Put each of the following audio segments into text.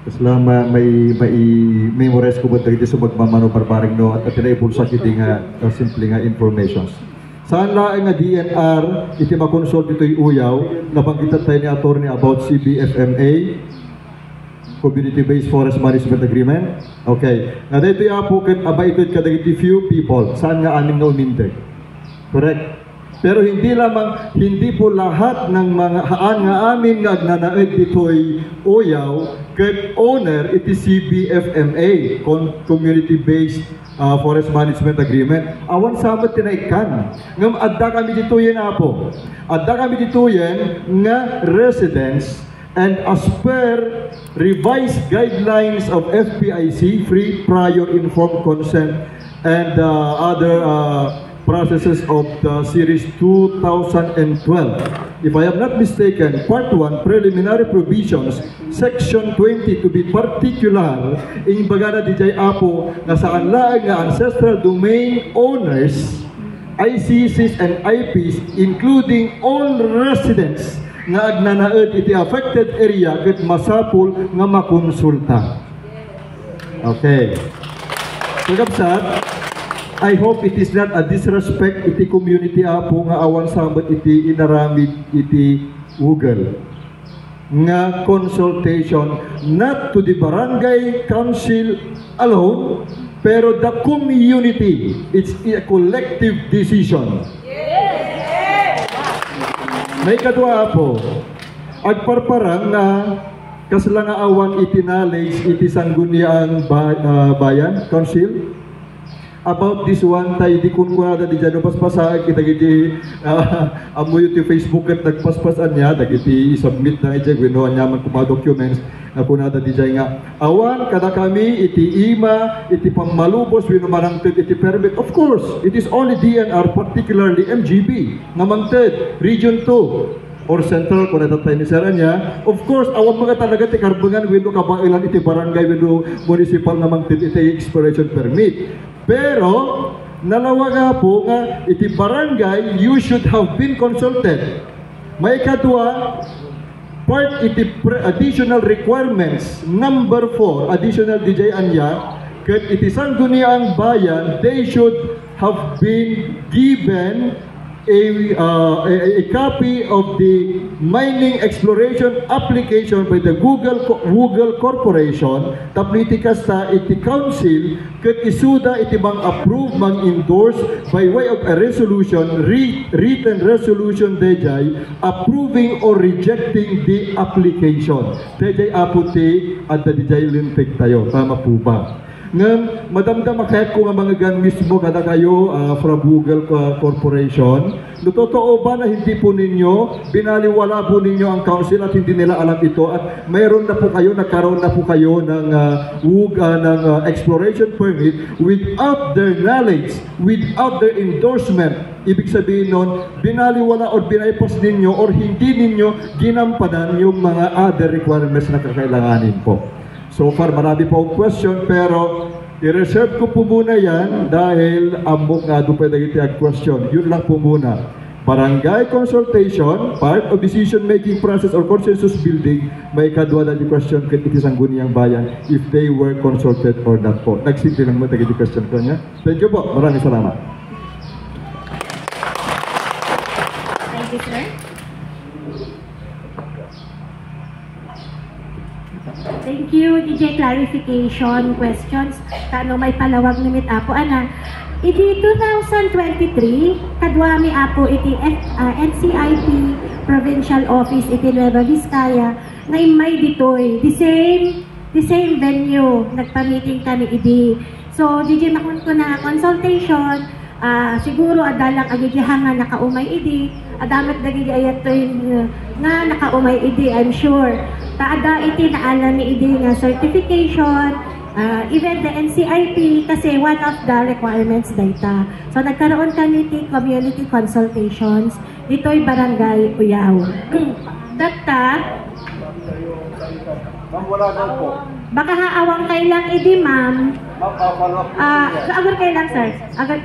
Kasla may memorize ko ba dagiti sa magmamano barbaring no at pinaipulsa kiti nga simple nga informations. Saan laing nga DNR iti makonsult ito'y uyaw napanggitat tayo ni attorney about CBFMA, Community-Based Forest Management Agreement. Okay. Nga dito yapo ket aba ito'y kadagiti few people. Saan nga aning nga uminteg? Correct. Pero hindi po lahat ng mga haan nga amin nga agnanaed dito'y uyaw ket owner iti CBFMA, Community-Based Forest Management Agreement. Awan sabat tinaikan. Ngam adda kami ditoyen apo. Adda kami ditoyen nga residents and as per revised guidelines of FPIC, free, prior, informed consent and other processes of the series 2012. If I am not mistaken, part 1, preliminary provisions, section 20 to be particular, in bagana di jay apo na saan laang nga ancestral domain owners, ICCs and IPs, including all residents nga agnanaed iti affected area ket masapul nga makonsulta. Okay. Pagkapsat, I hope it is not a disrespect iti community apo nga awan sabat iti inaramid iti Google nga consultation not to the barangay council alone pero the community. It's a collective decision. May kadwa apo agparparang nga kasla nga awan iti knowledge iti sangguniang bayan council about this one tayo di kunkunada di dyan paspasan kita giti amoy iti Facebook at nagpaspasan niya dagiti isubmit na iti gwinuan niya man kuma documents na kunada di dyan nga awan kada kami iti ima iti pangmalubos winumarangted iti permit. Of course it is only DNR, particularly MGB na mangted region 2 or central kung natatay ni Sara niya. Of course, awang mga talaga ti karbangan wino kabailan iti barangay wino municipal na mangted iti expiration permit. Pero nalawaga po nga iti barangay you should have been consulted. May kadwa part iti additional requirements number 4 additional DJ anya ket iti sangguniang bayan they should have been given a copy of the mining exploration application by the Google Corporation tapno iti kasta iti council ket isuda iti bang approve mang endorse by way of a resolution written resolution dejay approving or rejecting the application. Dejay aputi at dejay lintik tayo. Tama po ba? Ngam, madamdam makayat ko nga mga gan mismo kada kayo from Google Corporation. Totoo ba na hindi po ninyo, binaliwala po ninyo ang council at hindi nila alam ito at mayroon na po kayo, nagkaroon na po kayo ng exploration permit without their knowledge, without their endorsement. Ibig sabihin nun, binaliwala o binaypas ninyo or hindi ninyo ginampanan yung mga other requirements na kakailanganin po. So far, marami po ang question, pero i-reserve ko po muna yan dahil ambok nga doon pwede ang question. Yun lang po muna. Barangay consultation, part of decision-making process or consensus building, may kadwa na di question kung itisang guniyang bayan if they were consulted or not po. Nagsimple lang mo tagi di question ko niya. Thank you po. Maraming salamat. Thank you, sir. Thank you, DJ. Clarification questions. Tanong may palawag nimit apo. Ana, iti 2023, kadwami apo iti NCIP Provincial Office iti Nueva Vizcaya na may ditoy. The same venue. Nagpa-meeting kami idi. So, DJ makon ko na consultation. Siguro adalang agigihan nga nakaumay idi. Adamat dagiti ayat to nga nakaumay idi, I'm sure. Taada iti naalam ni idi nga certification, even the NCIP kasi one of the requirements data. So nagkaroon kami ti community consultations dito'y barangay Uyaw. Data Wala daw po. baka haawang kailang idi ma'am. Agar kailang sir. Agar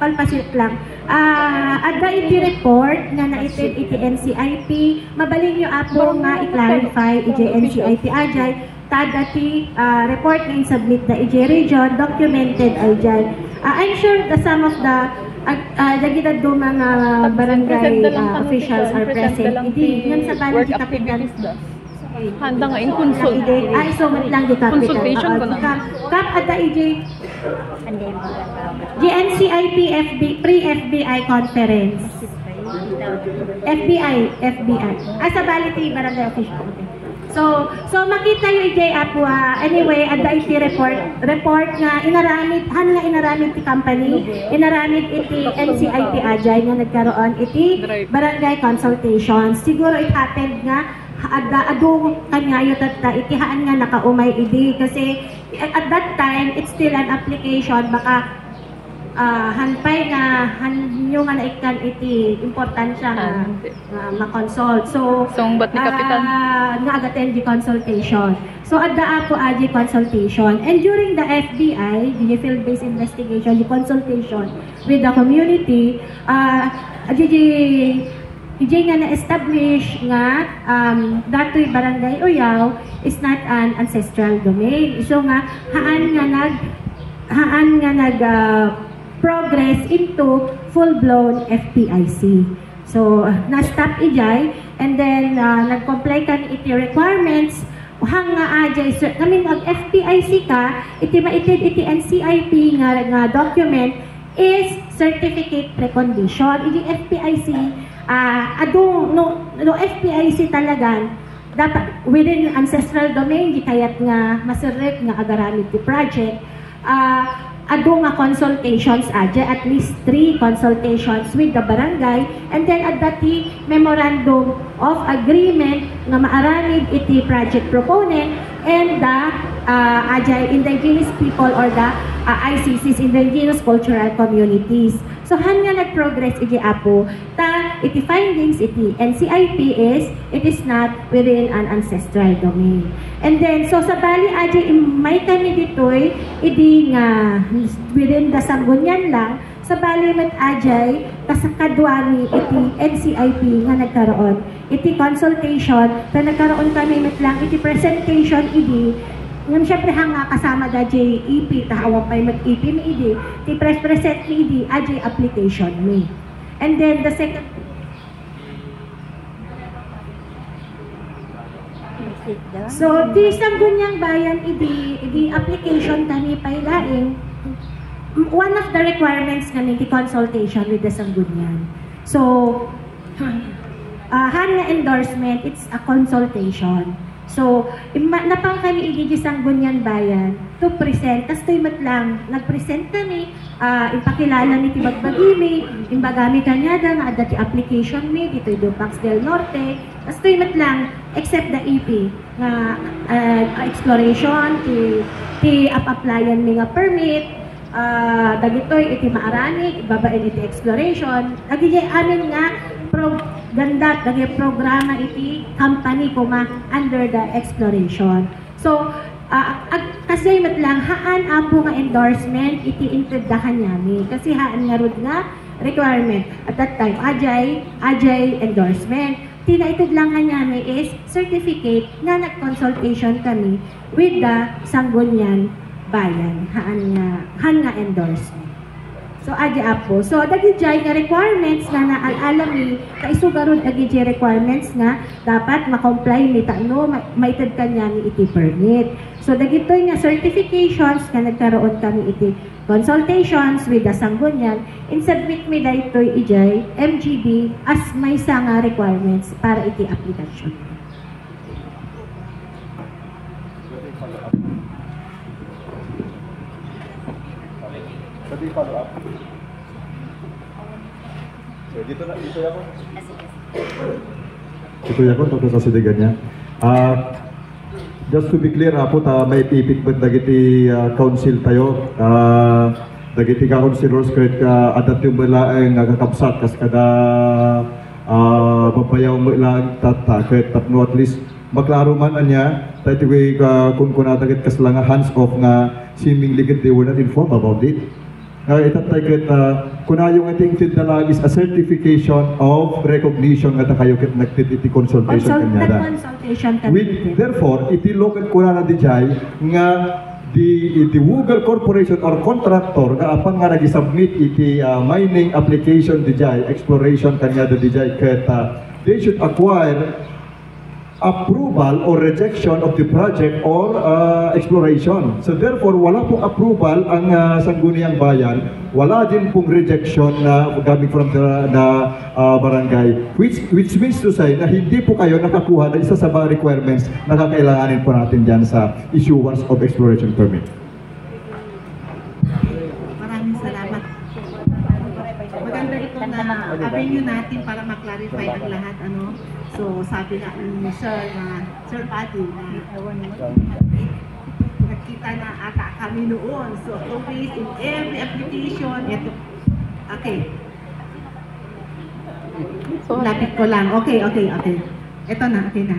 palpasit lang. Ada iti report na naitin iti NCIP. Mabalin nyo apo nga i-clarify iti NCIP ajay tadati report ng submit the EJ region, documented ay dyan. I'm sure the some of the dagitad do mga barangay officials are present. Hindi, yan sa bali di kapitan. Handa nga in consult. Ay, so man lang di kapitan. Consultation ko na. Kap at the EJ GNCIP pre-FBI conference. FBI. Sa bali ti barangay official. So makita yung EJ apo anyway at the IT report nga inaramid ti company, inaramid iti NCIP ajay nga nagkaroon iti barangay consultation. Siguro it happened nga adong kanyayo tatta itihaan nga nakaumay idi kasi at that time it's still an application baka hanpay nga hanyo nga naikan iti importansya nga ma-consult. So ba't ni Kapitan? Nga agaten di consultation. So at the apo di consultation. And during the FBI, the field-based investigation, the consultation with the community, EJ nga na-establish nga dato'y barangay Uyaw is not an ancestral domain. So nga haan nga nag progress into full-blown FPIC. So, na-stop ijay, and then nag-comply ka ni iti requirements, hang nga ajay, namin ang FPIC ka, iti maitid iti NCIP nga document is certificate precondition. Iti FPIC, no FPIC talagan, dapat within ancestral domain, di kayat nga masirip nga agaramid ti project, ado nga consultations at least 3 consultations with the barangay, and then at dati memorandum of agreement nga maaramid iti project proponent and the indigenous people or the ICC's indigenous cultural communities. So han nga nag-progress iti apo ta iti findings iti NCIP is it is not within an ancestral domain. And then so sa bali may kami ditoy idi nga within the Sanggunian lang sa bali met ajay kasakadwani iti NCIP nga nagkaroon iti consultation ta nagkaroon kami met lang iti presentation idi ngam syempre hanga kasama da JEP tahawa pay mag-EP mi idi ti present mi idi ajay application mi. And then the second so di Sangguniang Bayan idi application tani pailaing one of the requirements kami ti consultation with the Sanggunian. So hanga endorsement, it's a consultation. So, napang kami idi Sangguniang Bayan to present. Tapos to'y matlang, nag-present kami, ipakilala ni Tibagbagimi, imbagami kanyada nga dati application mi, dito'y Dupax del Norte. Tapos to'y matlang, except the EP, nga exploration, ti ap-applyan mi nga permit, dagito'y iti maaranig, babain iti exploration. Dagito'y amin nga, ganda dagi programa iti company kuma under the exploration. So kasi matlang haan apo nga endorsement iti intindahan nyami kasi haan nga rod nga requirement at that time ajay endorsement tinaitid lang nyami is certificate nga nag-consultation kami with the Sangguniang Bayan haan nga endorsement. So, apo. So, dagijay nga requirements nga naalam ni kaisugarod dagijay requirements nga dapat ma-comply ni tano maitid kanya ni iti permit. So, dagitoy nga certifications nga nagkaroon kami iti consultations with the Sanggunian in submit mi daytoy ijay MGB as may nga requirements para iti application. Follow up. So, dito ako. Ito ako, tapos sa sidigan niya. Just to be clear, apo, may ipipik ba't dagiti council tayo? Dagiti ka councilors, kahit adat yung malaeng kakapsat, kas kada mapayaw mo ilang tata, kahit tapno at least maklaro man niya, tayo kung kunatagit kas lang hands off nga seemingly they were not informed about it. itatay ket kunayo nga ting tindalag is a certification of recognition nga kayo ket nagtit iti consultation kanyada. Consultation Therefore, iti local kunana dijay nga the Google Corporation or contractor nga apan nga nag-submit iti mining application dijay, exploration kanyada dijay ket they should acquire approval or rejection of the project or exploration. So therefore, wala pong approval ang Sangguniang Bayan, wala din pong rejection na coming from the barangay, which means to say na hindi po kayo nakakuha na isa sa mga requirements na kakailanganin po natin dyan sa issuance of exploration permit. Maraming salamat. Maganda ito na avenue natin para ma-clarify ang lahat, ano. So, sabi na ni Sir Patty na nakita na ata kami noon. So, always in every application, ito. Okay. Lapit ko lang. Okay. Ito na, okay na.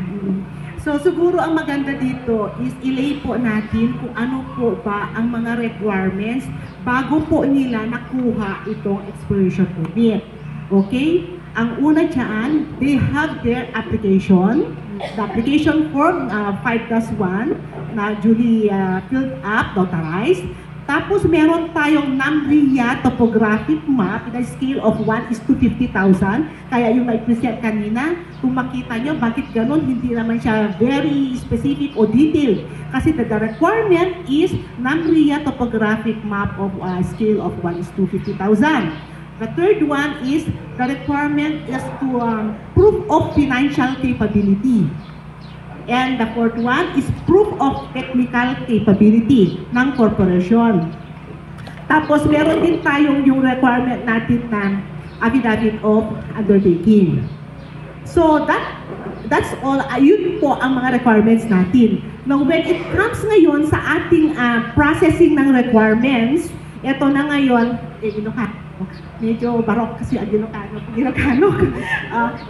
So, siguro ang maganda dito is ilay po natin kung ano po ba ang mga requirements bago po nila nakuha itong exploration permit. Okay? Ang una dyan, they have their application, the application form 5+1 na duly filled up, notarized. Tapos meron tayong NAMRIA topographic map na scale of 1:50,000. Kaya yung na-present kanina, kung makita nyo, bakit ganun, hindi naman siya very specific o detailed. Kasi the requirement is NAMRIA topographic map of scale of 1:50,000. The third one is the requirement is to proof of financial capability. And the fourth one is proof of technical capability ng corporation. Tapos meron din tayong yung requirement natin na affidavit of undertaking. So that's all. Yun po ang mga requirements natin. Now when it comes ngayon sa ating processing ng requirements, ito na ngayon, medyo barok kasi ang Ilocano.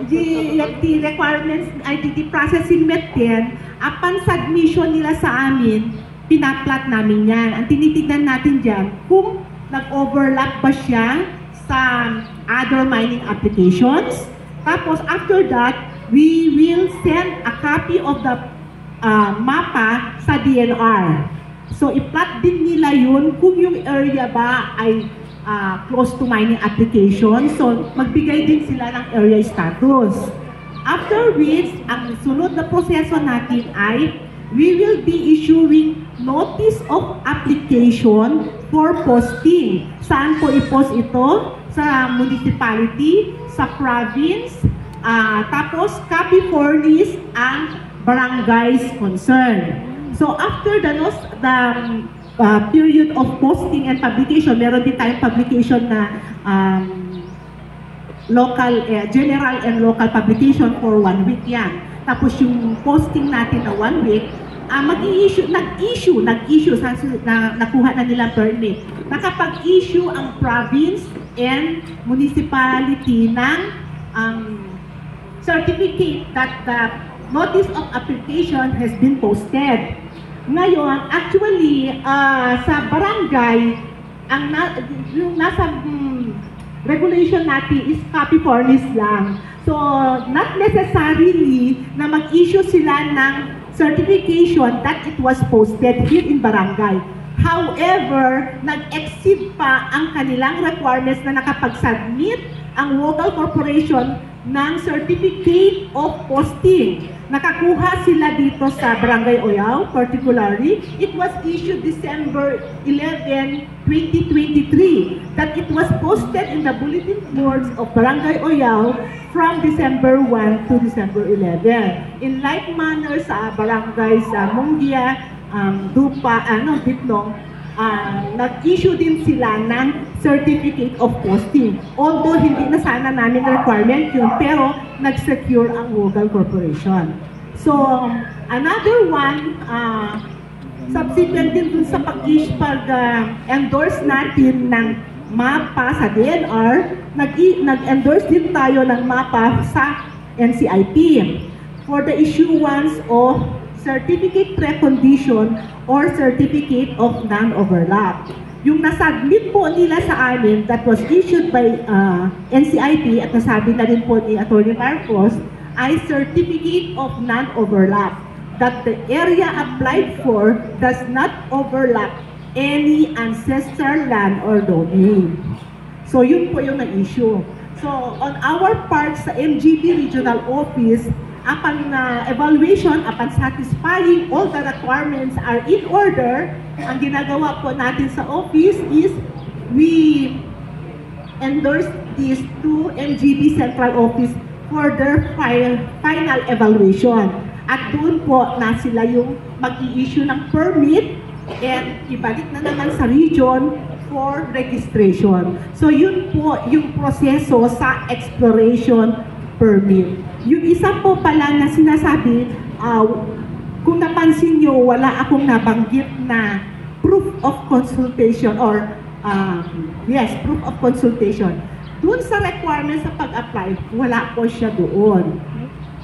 The requirements, the processing method, upon submission nila sa amin, pinaplat namin yan. Ang tinitignan natin dyan, kung nag-overlap ba siya sa other mining applications. Tapos after that, we will send a copy of the mapa sa DNR. So, i-plot din nila yun kung yung area ba ay close to mining application. So, magbigay din sila ng area status. After which, ang sunod na proseso natin ay we will be issuing notice of application for posting. Saan po i-post ito? Sa municipality, sa province, tapos copy furnish ang barangays concerned. So, after the period of posting and publication, meron din tayong publication na local, general and local publication for 1 week yan. Tapos yung posting natin na 1 week, nag-issue, nakuha na nila permit. Nakapag-issue ang province and municipality ng certificate that the notice of application has been posted. Ngayon, actually, sa barangay, yung nasa regulation natin is copy furnish lang. So, not necessarily na mag-issue sila ng certification that it was posted here in barangay. However, nag-exceed pa ang kanilang requirements na nakapag-submit ang local corporation ng certificate of posting. Nakakuha sila dito sa Barangay Oyao, particularly. It was issued December 11, 2023, that it was posted in the bulletin boards of Barangay Oyao from December 1 to December 11. In like manner sa barangay sa Mungia, Dupa, Bitlong, nag-issue din sila ng certificate of posting. Although hindi na sana namin requirement yun, pero nag-secure ang local corporation. So, another one, subsequent din dun sa pag-endorse natin ng mapa sa DNR, nag-endorse din tayo ng mapa sa NCIP for the issuance of certificate precondition or certificate of non-overlap. yung nasubmit po nila sa amin that was issued by NCIP at nasabi na rin po ni Atty. Marcos ay Certificate of Non-Overlap, that the area applied for does not overlap any ancestral land or domain. So yun po yung na-issue. So on our part sa MGB Regional Office, upon evaluation, upon satisfying all the requirements are in order, ang ginagawa po natin sa office is we endorse this to MGB Central Office for their final evaluation. At doon po na sila yung mag-i-issue ng permit and ibalik na naman sa region for registration. So yun po yung proseso sa exploration permit. Yung isa po pala na sinasabi, kung napansin nyo, wala akong nabanggit na proof of consultation or proof of consultation. Doon sa requirements sa pag-apply, wala po siya doon.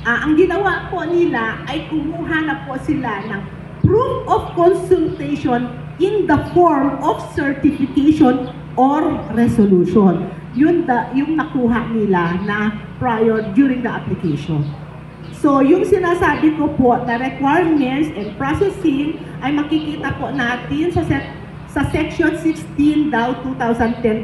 Ang ginawa po nila ay kumuha na po sila ng proof of consultation in the form of certification or resolution. Yun yung nakuha nila na prior during the application. So, yung sinasabi ko po na requirements and processing ay makikita po natin sa Section 16 daw 2010-21,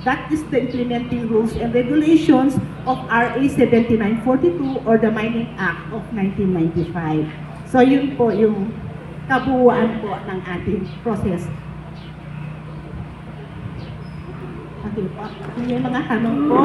that is the implementing rules and regulations of RA 7942 or the Mining Act of 1995. So, yun po yung kabuuan po ng ating process. Okay po. Kung may mga tanong po.